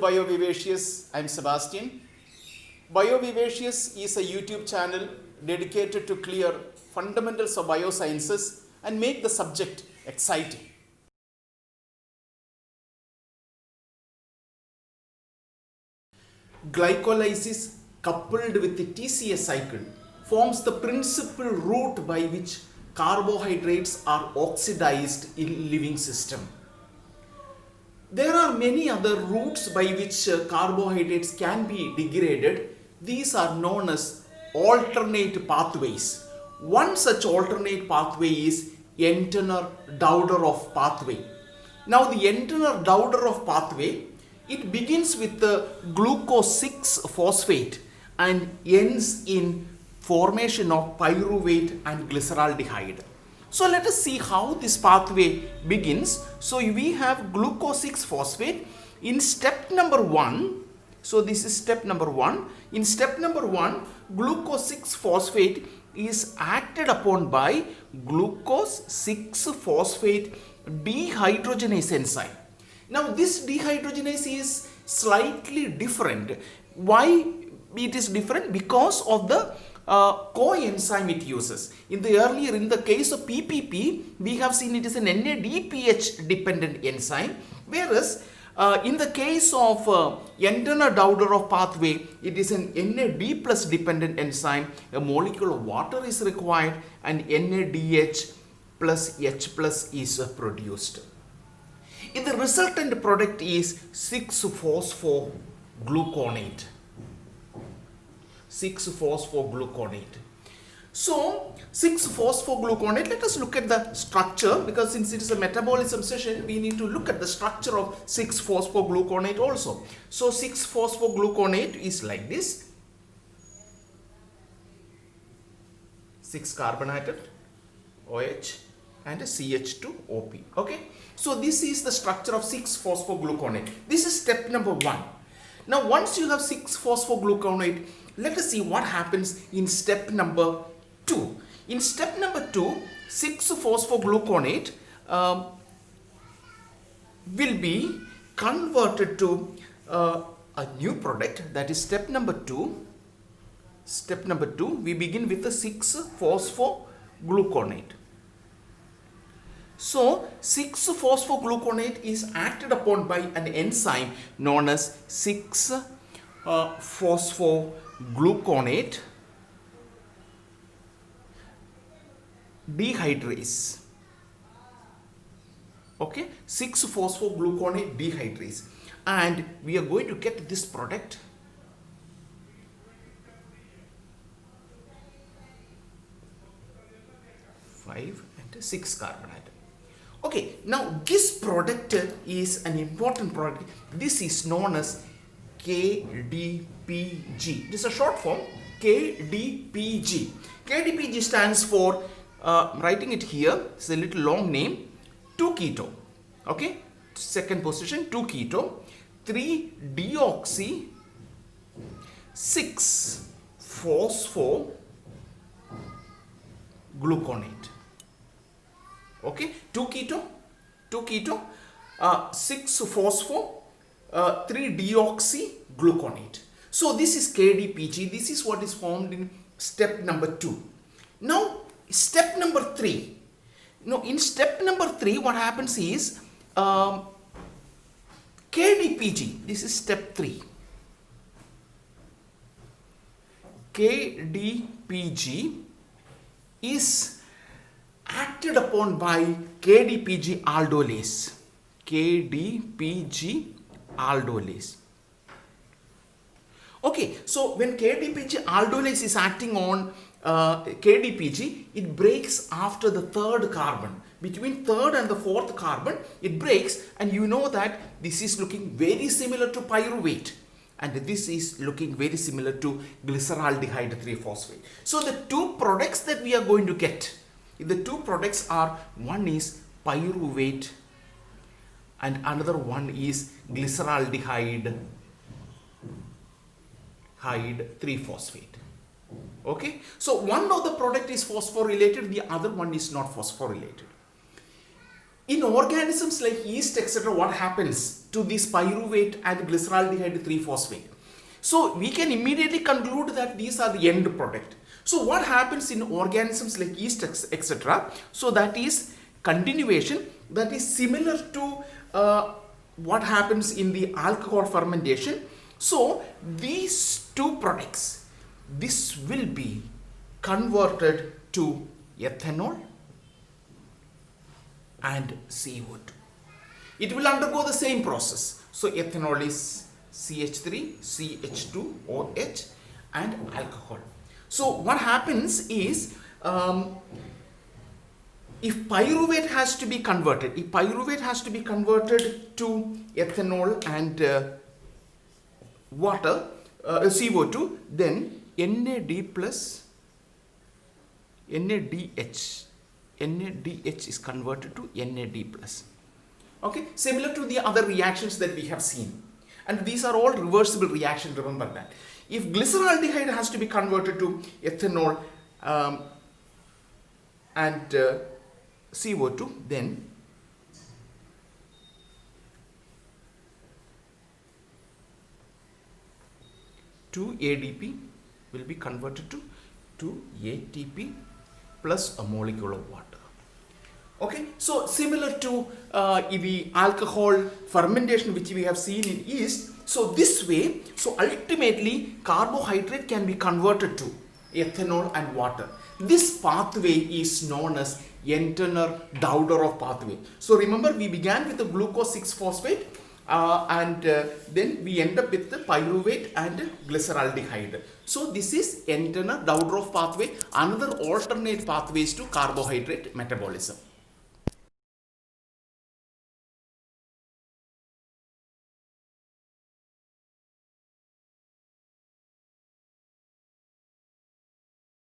BioVivacious. I'm Sebastian. BioVivacious is a YouTube channel dedicated to clear fundamentals of biosciences and make the subject exciting. Glycolysis coupled with the TCA cycle forms the principal route by which carbohydrates are oxidized in living system. There are many other routes by which carbohydrates can be degraded. These are known as alternate pathways. One such alternate pathway is Entner-Doudoroff pathway. Now the Entner-Doudoroff pathway, it begins with the glucose 6-phosphate and ends in formation of pyruvate and glyceraldehyde. So let us see how this pathway begins. So we have glucose 6-phosphate in step number 1. So this is step number 1. In step number 1, glucose 6-phosphate is acted upon by glucose 6-phosphate dehydrogenase enzyme. Now this dehydrogenase is slightly different. Why it is different? Because of the coenzyme it uses. In the case of PPP, we have seen it is an NADPH dependent enzyme, whereas in the case of Entner-Doudoroff pathway, it is an NAD plus dependent enzyme. A molecule of water is required and NADH plus H plus is produced. In the resultant product is 6-phosphogluconate. 6-phosphogluconate. So 6-phosphogluconate, let us look at the structure, because since it is a metabolism session, we need to look at the structure of 6-phosphogluconate also. So 6-phosphogluconate is like this. 6 carbon atom, OH and a CH2OP. Okay. So this is the structure of 6-phosphogluconate. This is step number 1. Now once you have 6-phosphogluconate, let us see what happens in step number 2. In step number 2, 6-phosphogluconate will be converted to a new product, that is step number 2. Step number 2, we begin with the 6-phosphogluconate. So 6-phosphogluconate is acted upon by an enzyme known as 6-phosphogluconate dehydrase. Okay, 6-phosphogluconate dehydrase, and we are going to get this product . 5 and 6 carbon atom. Okay, now this product is an important product. This is known as KDPG. This is a short form, KDPG. KDPG stands for, writing it here, it's a little long name, 2-keto. Okay, second position, 2-keto, 3-deoxy, 6-phosphogluconate. Okay, 2-keto, 6-phospho, 3-deoxygluconate. So this is KDPG. This is what is formed in step number 2. Now step number 3. Now in step number 3, what happens is KDPG. This is step 3. KDPG is acted upon by KDPG aldolase. KDPG aldolase. Okay, so when KDPG aldolase is acting on KDPG, it breaks after the 3rd carbon. Between 3rd and the 4th carbon, it breaks, and you know that this is looking very similar to pyruvate, and this is looking very similar to glyceraldehyde 3-phosphate. So the two products that we are going to get, the two products are, one is pyruvate and another one is glyceraldehyde 3-phosphate. Okay, so one of the product is phosphorylated, the other one is not phosphorylated. In organisms like yeast, etc., what happens? to this pyruvate and glyceraldehyde 3-phosphate. So we can immediately conclude that these are the end product. So what happens in organisms like yeast, etc.? So that is continuation, that is similar to what happens in the alcohol fermentation. So these two products, this will be converted to ethanol and CO2. It will undergo the same process. So ethanol is CH3, CH2OH and alcohol. So what happens is, if pyruvate has to be converted, to ethanol and water, CO2, then NAD plus NADH is converted to NAD plus. Okay, similar to the other reactions that we have seen, and these are all reversible reactions, remember that. If glyceraldehyde has to be converted to ethanol and CO2, then two ADP will be converted to ATP plus a molecule of water. Okay, so similar to the alcohol fermentation which we have seen in yeast. So this way, so ultimately carbohydrate can be converted to ethanol and water. This pathway is known as Entner-Doudoroff pathway. So remember, we began with the glucose 6-phosphate and then we end up with the pyruvate and glyceraldehyde. So this is Entner-Doudoroff pathway, another alternate pathways to carbohydrate metabolism.